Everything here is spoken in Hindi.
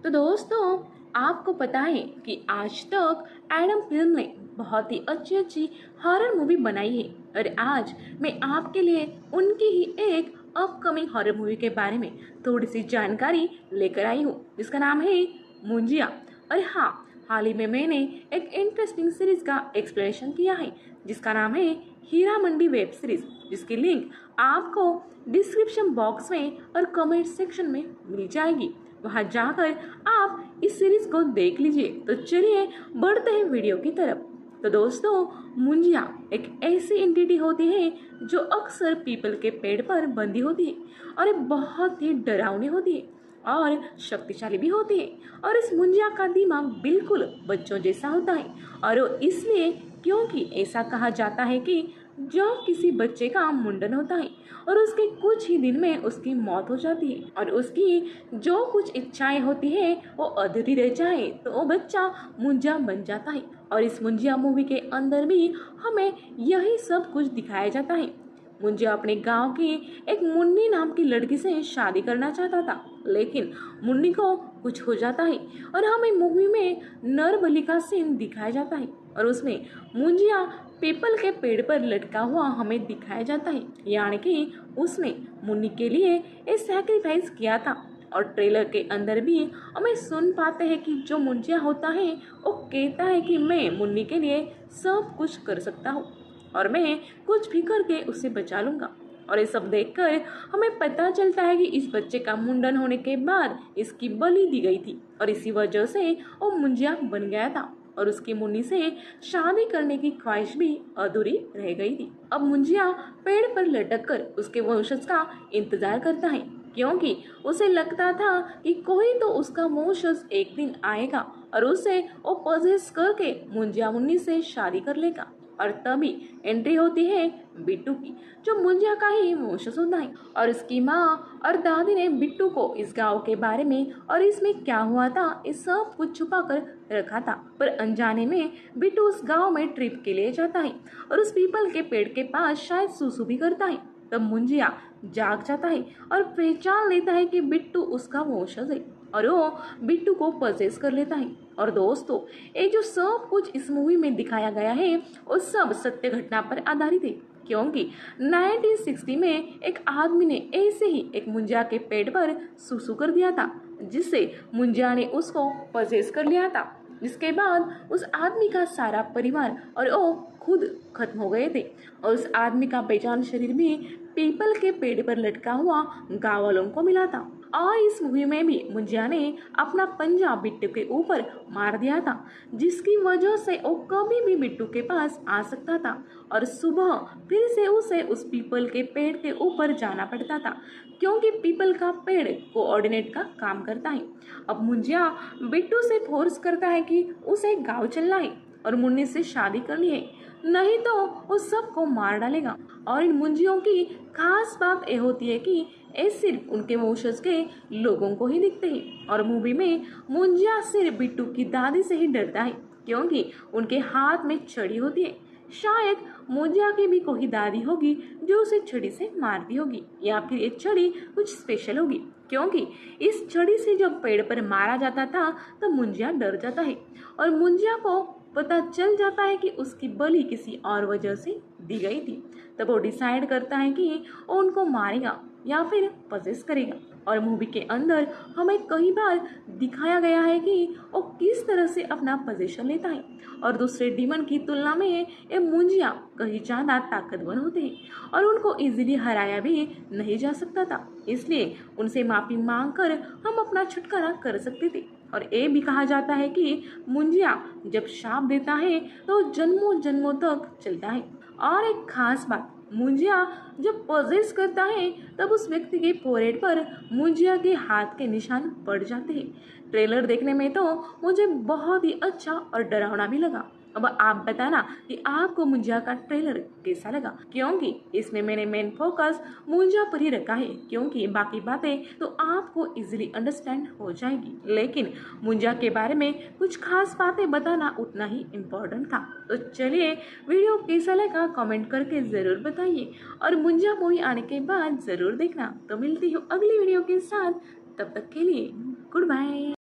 तो दोस्तों, आपको पता है कि आज तक एडम फिल्म ने बहुत ही अच्छी अच्छी हॉरर मूवी बनाई है और आज मैं आपके लिए उनकी ही एक अपकमिंग हॉरर मूवी के बारे में थोड़ी सी जानकारी लेकर आई हूँ, जिसका नाम है मुंजिया। और हाँ, हाल ही में मैंने एक इंटरेस्टिंग सीरीज का एक्सप्लेनेशन किया है जिसका नाम है हीरा मंडी वेब सीरीज, जिसकी लिंक आपको डिस्क्रिप्शन बॉक्स में और कमेंट सेक्शन में मिल जाएगी। वहां जाकर आप इस सीरीज को देख लीजिए। तो चलिए बढ़ते हैं वीडियो की तरफ। तो दोस्तों, मुंजिया एक ऐसी एंटिटी होती है जो अक्सर पीपल के पेड़ पर बंधी होती है और ये बहुत ही डरावनी होती है और शक्तिशाली भी होती है। और इस मुंजिया का दिमाग बिल्कुल बच्चों जैसा होता है और वो इसलिए क्योंकि ऐसा कहा जाता है कि जब किसी बच्चे का मुंडन होता है और उसके कुछ ही दिन में उसकी मौत हो जाती है और उसकी जो कुछ इच्छाएं होती है वो अधूरी रह जाए तो वो बच्चा मुंजिया बन जाता है। और इस मुंजिया मूवी के अंदर भी हमें यही सब कुछ दिखाया जाता है। मुंजिया अपने गांव की एक मुन्नी नाम की लड़की से शादी करना चाहता था, लेकिन मुन्नी को कुछ हो जाता है और हमें मूवी में नर बलि का सीन दिखाया जाता है और उसमें मुंजिया पीपल के पेड़ पर लटका हुआ हमें दिखाया जाता है, यानी कि उसने मुन्नी के लिए एक सैक्रिफाइस किया था। और ट्रेलर के अंदर भी हमें सुन पाते हैं कि जो मुंजिया होता है वो कहता है कि मैं मुन्नी के लिए सब कुछ कर सकता हूँ और मैं कुछ भी करके उसे बचा लूंगा। और ये सब देखकर हमें पता चलता है कि इस बच्चे का मुंडन होने के बाद इसकी बलि दी गई थी और इसी वजह से वो मुंजिया बन गया था और उसकी मुन्नी से शादी करने की ख्वाहिश भी अधूरी रह गई थी। अब मुंजिया पेड़ पर लटक कर उसके वंशज का इंतजार करता है, क्योंकि उसे लगता था कि कोई तो उसका वंशज एक दिन आएगा और उसे वो पजेस करके मुंजिया मुन्नी से शादी कर लेगा। और तभी एंट्री होती है बिट्टू की, जो मुंजिया का ही वंशज होता है। और उसकी माँ और दादी ने बिट्टू को इस गांव के बारे में और इसमें क्या हुआ था इस सब कुछ छुपा कर रखा था, पर अनजाने में बिट्टू उस गांव में ट्रिप के लिए जाता है और उस पीपल के पेड़ के पास शायद सुसु भी करता है। तब मुंजिया जाग जाता है और पहचान लेता है कि बिट्टू उसका वंशज है और वो बिट्टू को पजेस कर लेता है। और दोस्तों, ये जो सब कुछ इस मूवी में दिखाया गया है वो सब सत्य घटना पर आधारित है, क्योंकि 1960 में एक आदमी ने ऐसे ही एक मुंजिया के पेड़ पर सुसु कर दिया था, जिससे मुंजिया ने उसको पजेस कर लिया था। जिसके बाद उस आदमी का सारा परिवार और वो खुद खत्म हो गए थे और उस आदमी का बेजान शरीर भी पीपल के पेड़ पर लटका हुआ गाँव वालों को मिला था। और इस मूवी में भी मुंजिया ने अपना पंजा बिट्टू के ऊपर मार दिया था, जिसकी वजह से वो कभी भी बिट्टू के पास आ सकता था और सुबह फिर से उसे उस पीपल के पेड़ के ऊपर जाना पड़ता था, क्योंकि पीपल का पेड़ कोऑर्डिनेट का काम करता है। अब मुंजिया बिट्टू से फोर्स करता है कि उसे गाँव चलना है और मुन्नी से शादी करनी है, नहीं तो वो सबको मार डालेगा। और इन मुंजियों की खास बात यह होती है कि ये सिर्फ उनके वंशज के लोगों को ही दिखते हैं और मूवी में मुंजिया सिर्फ बिट्टू की दादी से ही डरता है, क्योंकि उनके हाथ में छड़ी होती है। शायद मुंजिया की भी कोई दादी होगी जो उसे छड़ी से मारती होगी, या फिर ये छड़ी कुछ स्पेशल होगी, क्योंकि इस छड़ी से जब पेड़ पर मारा जाता था तो मुंजिया डर जाता है और मुंजिया को पता चल जाता है कि उसकी बलि किसी और वजह से दी गई थी। तब वो डिसाइड करता है कि वो उनको मारेगा या फिर पजेस करेगा। और मूवी के अंदर हमें कई बार दिखाया गया है कि वो किस तरह से अपना पोजीशन लेता है और दूसरे डीमन की तुलना में ये मुंजिया कहीं ज़्यादा ताकतवर होते हैं और उनको इजीली हराया भी नहीं जा सकता था, इसलिए उनसे माफ़ी मांगकर हम अपना छुटकारा कर सकते थे। और ये भी कहा जाता है कि मुंजिया जब शाप देता है तो जन्मों जन्मों तक चलता है। और एक खास बात, मुंजिया जब पजेस करता है तब उस व्यक्ति के फोरहेड पर मुंजिया के हाथ के निशान पड़ जाते हैं। ट्रेलर देखने में तो मुझे बहुत ही अच्छा और डरावना भी लगा। अब आप बताना कि आपको मुंजिया का ट्रेलर कैसा लगा, क्योंकि इसमें मैंने मेन फोकस मुंजिया पर ही रखा है, क्योंकि बाकी बातें तो आपको इजीली अंडरस्टैंड हो जाएगी, लेकिन मुंजिया के बारे में कुछ खास बातें बताना उतना ही इम्पोर्टेंट था। तो चलिए, वीडियो कैसा लगा कमेंट करके ज़रूर बताइए और मुंजिया मूवी आने के बाद ज़रूर देखना। तो मिलती हूँ अगली वीडियो के साथ, तब तक के लिए गुड बाय।